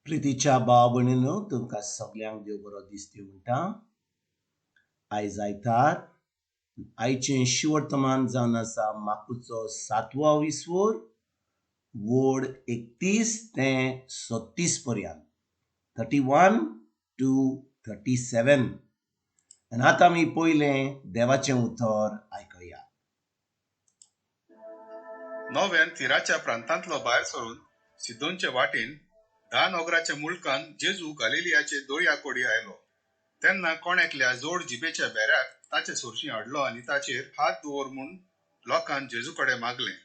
प्रितीच्या भाव भयणीनो तुमकां सगळ्यांक देव बरो दीस दिवं म्हणटा. आयज आयतार आयचें शिवर्तमान जावन आसा माकुचो 7वो विसवोर वोड 31 ते 36 पर्यंत 31 to 37. आनी आतां आमी पयलें देवाचें उतर आयकया. नव्यान तिराच्या प्रांतांतलो भायर सरून सिदोनचे वाटेन 10 नोगराच्या मुळकान जेजू गलिलियाचे दोळया कोडी आयलो. तेन्ना कोणेकल्या जोड जिबेच्या बेऱ्याक ताचे सुरशी हाडलो आनी ताचेर हात दवर म्हूण लोकांन जेजू कडेन मागलें.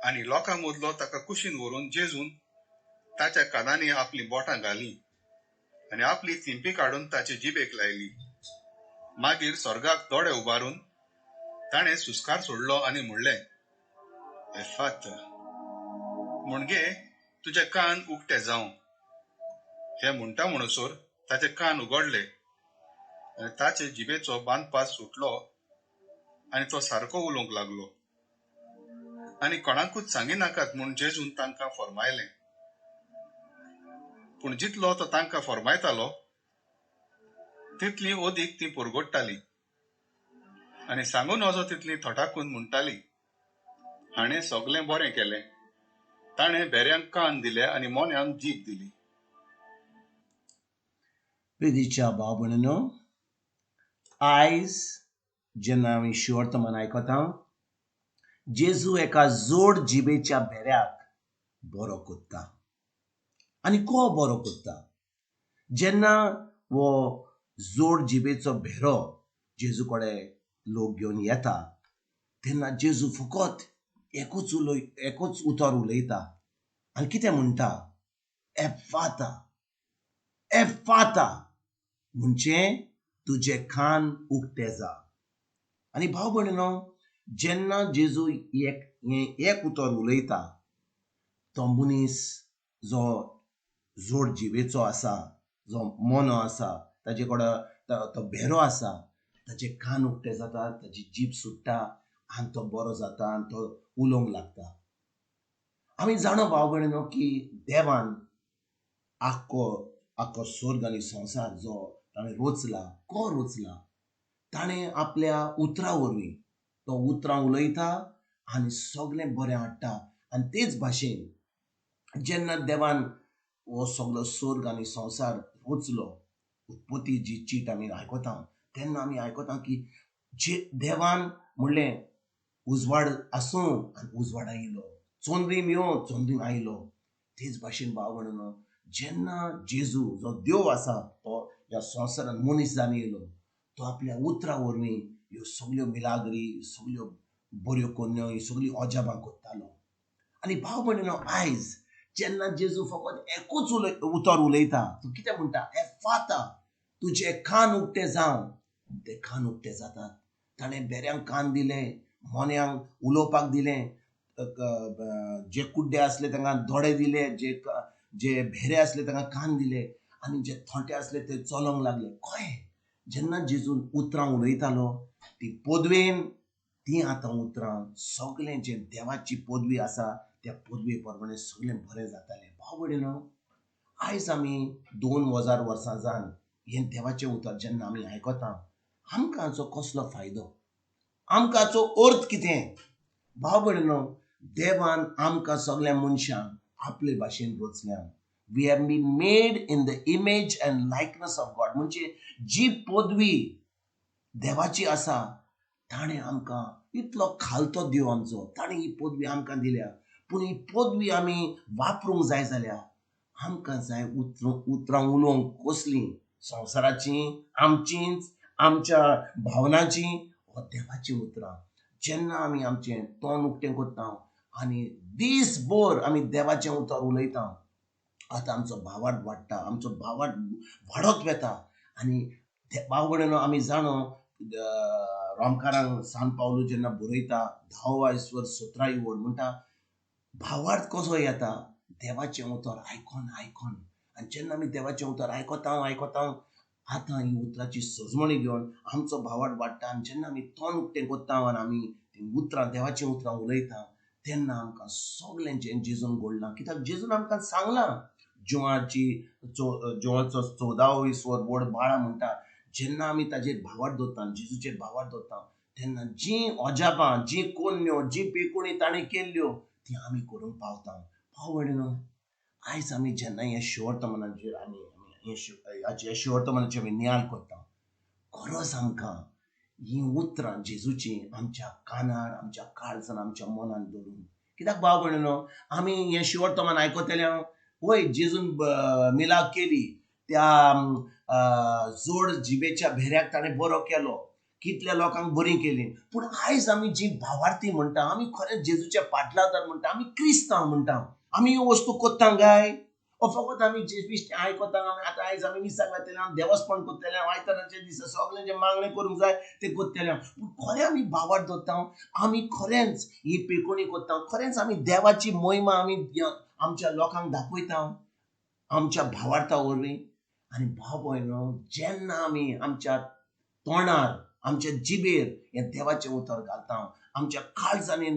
आनी लोकां मदलो ताका कुशीन व्हरून जेजून ताच्या कानांनी आपली बोटां घालीं आनी आपली थिंपी काडून ताचे जिबेक लायली. मागीर स्वर्गाक दोळे उबारून ताणें सुस्कार सोडलो आनी म्हणलें, एफात म्हणजे तुझे कान उक्ते जावं. हे म्हणटा म्हणसर ताचे कान उगडले आनी ताचे जिबेचो बांदपास सुटलो आनी तो सारको उलोवंक लागलो. आनी कोणाकूच सांगी नाकात म्हूण जेजून तांकां फर्मायलें. पूण जितलो तो तांकां फर्मायतालो तितली ओदीक ती पुरगोडटाली आनी सांगून वचो तितली थोटाकून म्हणटाली, हाणें सगळें बरें केलें. ताणें बेऱ्यांक कान दिले आनी मोन्यांक जीब दिली. प्रितीच्या भाव भयणीनो, आयज जेन्ना आमी शिवर्तमान आयकता, जेजू एका जोड जिबेच्या बेऱ्याक बरो कोत्ता. आनी को बरो कोत्ता? जेन्ना वो जोड जिबेचो बेरो जेजू कडेन लोक घेवन येता तेन्ना जेजू फकत एकूच उतर उलयता आनी कितें म्हणटा? एफाता. एफाता म्हणजे तुजे कान उक्ते जा. आनी भाव भयणीनो, जेन्ना जेजू एक उतर उलयता, तो मनीस जो जोड जिबेचो आसा, जो मोनो आसा, ताजे कडेन तो बेरो आसा, ताचे कान उक्ते जाता, ताची जीब सुट्टा आनी तो बरो जाता आनी तो उलोवंक लागता. आमी जाणो भाव भयणीनो की देवान आख्खो स्वर्ग आनी संवसार जो ताणें रचला, को रचला? ताणें आपल्या उतरा वरवीं तो उतरां उलयता आनी सगळें बरें हाडटा. आनी तेच भाशेन जेन्ना देवान हो सगळो स्वर्ग आनी संवसार रचलो, उत्पत्ती जी चीट आमी आयकता, तेन्ना आमी आयकता की देवान म्हणलें उजवाड आसूं आनी उजवाड आयलो, चोंदरीम यो चोंदरीम आयलो. तेच भाशेन भाव भयणीनो, जेन्ना जेजू जो देव आसा तो ह्या संवसारान मनीस जावन येयलो, तो आपल्या उतरा वरवीं ह्यो सगळ्यो मिलाग्री, सगळ्यो बऱ्यो कन्यो, ही सगळीं अजापां कोत्तालो. आनी भाव भयणीनो, आयज जेन्ना जेजू फकत एकूच उतर उलयता, तो कितें म्हणटा? एफाता, तुजे कान उक्ते जावं. ते कान उक्ते जातात. ताणें बेऱ्यांक कान दिले, मोन्यांक उलोवपाक दिलें, जे कुड्डे आसले तांकां दोळे दिले, जे भेरे आसले तांकां कान दिले आनी जे थोंटे आसले ते चलोंक लागले. कळ्ळें? जेन्ना जेजून उतरां उलयतालो ती पदवेन ती आतां उतरां सगळें जे देवाची पदवी आसा त्या पदवे प्रमाणे सगळें बरें जातालें. भाव भयणीनो, आयज आमी 2000 वर्सां जावन हें देवाचें उतर जेन्ना आमी आयकता, आमकां हाचो कसलो फायदो? आमकां हाचो अर्थ कितें? भाव भयणीनो, देवान आमकां सगळ्या मनशांक आपले भाशेन रचल्या. We have been made in the image and likeness of God. म्हणजे जी पदवी देवाची आसा ताणें आमकां इतलो खालतो देव आमचो, ताणें ही पदवी आमकां दिल्या. पूण ही पदवी आमी वापरूंक जाय जाल्यार आमकां जाय उतरां उलोवंक कसलीं? संवसाराचीं, आमचींच, आमच्या भावनाचीं, वा देवाचीं उतरां. जेन्ना आमी आमचें तोंड उक्तें करता आनी दीसभर आमी देवाचें उतर उलयता, आतां आमचो भावार्थ वाडटा, आमचो भावार्थ वाडत वेता. आनी भाव भयणीनो, आमी जाणो रोमकारांक सांत पावलो जेन्ना बरयता 10वा विसवर 17 वोड म्हणटा, भावार्थ कसो येता? देवाचें उतर आयकोन आयकोन. आनी जेन्ना आमी देवाचें उतर आयकता आतां ही उतराची सजमणी घेवन आमचो भावार्थ वाडटा. आनी जेन्ना आमी तोंड उक्तें करता आनी आमी ती उतरां देवाचीं उतरां उलयता तेन्ना आमकां सगळें जें जेजून घडलां, कित्याक जेजून आमकां सांगलां जुवाचो 14वी व्हड बाळा म्हणटा, जेन्ना आमी ताजेर भावार्थ दवरता, जेजूचेर भावार्थ दवरता, तेन्ना जी अजापां, जी कोन्यो, जी पेकुणी ताणें केल्ल्यो ती आमी करूंक पावता. भाव भयणीनो, आयज आमी जेन्ना हे शिवर्तमानाचेर हे शिवर्तमानाचेर आमी नियाळ करता, खरोच आमकां ही उतरां जेजूची आमच्या कानार, आमच्या काळजान, आमच्या मनान दवरून. कित्याक भाव भयणीनो, आमी हे शिवर्तमान आयकतले हांव, वय जेजून मिलाग केली, त्या जोड जिबेच्या भेऱ्याक ताणें बरो केलो, कितल्या लोकांक बरी केली. पूण आयज आमी जी भावार्थी म्हणटा, आमी खरेंच जेजूचे फाटलावतात म्हणटा, आमी क्रिस्तांव म्हणटा, आमी ह्यो वस्तू कोत्ता काय? फकत आमी जे बिश्टें आयकता, आतां आयज आमी मिसाक घातलेले, देवस्पण करतले, आयताराच्या दिसा सगळें जे मागणें करूंक जाय ते करतले. पूण खरें आमी भावार्थ दवरता, आमी खरेंच ही पेकोणी करता, खरेंच आमी देवाची महिमा आमी आमच्या लोकांक दाखयता आमच्या भावार्था वरवीं. आनी भाव भयणो, जेन्ना आमी आमच्या तोंडार, आमच्या जिबेर हें देवाचें उतर घालता, आमच्या काळजांनी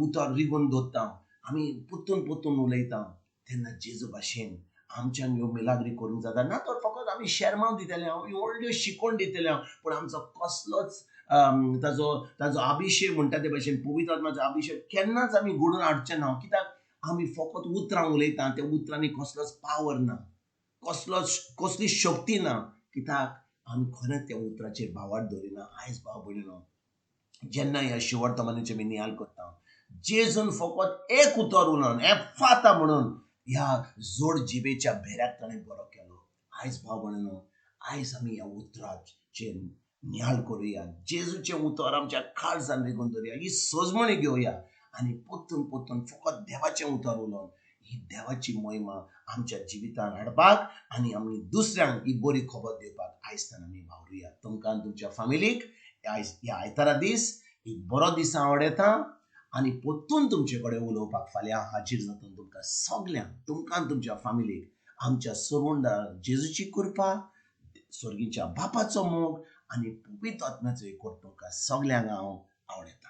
उतर रिगून दवरता, आमी पोत्तून पोत्तून उलयता, तेन्ना जेजू भाशेन आमच्यान ह्यो मिलाग्री करूंक जाता. ना तर फकत आमी शर्माव दितले, व्हडल्यो शिकोण दितले, पूण आमचो कसलोच ताजो अभिशेक म्हणटा ते भाशेन पवित्र आत्म्याचो अभिशेक केन्नाच आमी घडोवन हाडचे ना. कित्याक आमी फकत उतरां उलयता, त्या उतरांनी कसलोच पावर ना, कसली शक्ती ना, कित्याक आमी खरेंच त्या उतराचेर भावार्थ दवरिना. आयज भाव भयणीनो, जेन्ना ह्या शिवर्तमानाची आमी नियाळ करता, जेजून फकत एक उतर उलोवन, एफाता म्हणून ह्या जोड जिबेच्या भेऱ्याक ताणें बरो केलो. आयज भाव भयणीनो, आयज आमी ह्या उतराचेर नियाळ करुया, जेजूचें उतर आमच्या काळजान रिगून दवरुया, ही सजमणी घेवया आनी पोत्तून पोत्तून फकत देवाचें उतर उलोवन ही देवाची महिमा आमच्या जिवितान हाडपाक आनी आमी दुसऱ्यांक ही बरी खबर दिवपाक आयजच्यान आमी वावरुया. तुमकां तुमच्या फॅमिलीक आयज ह्या आयतारा दीस एक बरो दीस आवडेता आनी पोत्तून तुमचे कडेन उलोवपाक फाल्यां हाजीर जाता. तुमकां सगल्यांक, तुमकां तुमच्या फॅमिलीक आमच्या सर्वंडार जेजूची कृपा, स्वर्गीच्या बापाचो मोग आनी पवित्र आत्म्याचो एकवट तुमकां सगल्यांक हांव आवडेता.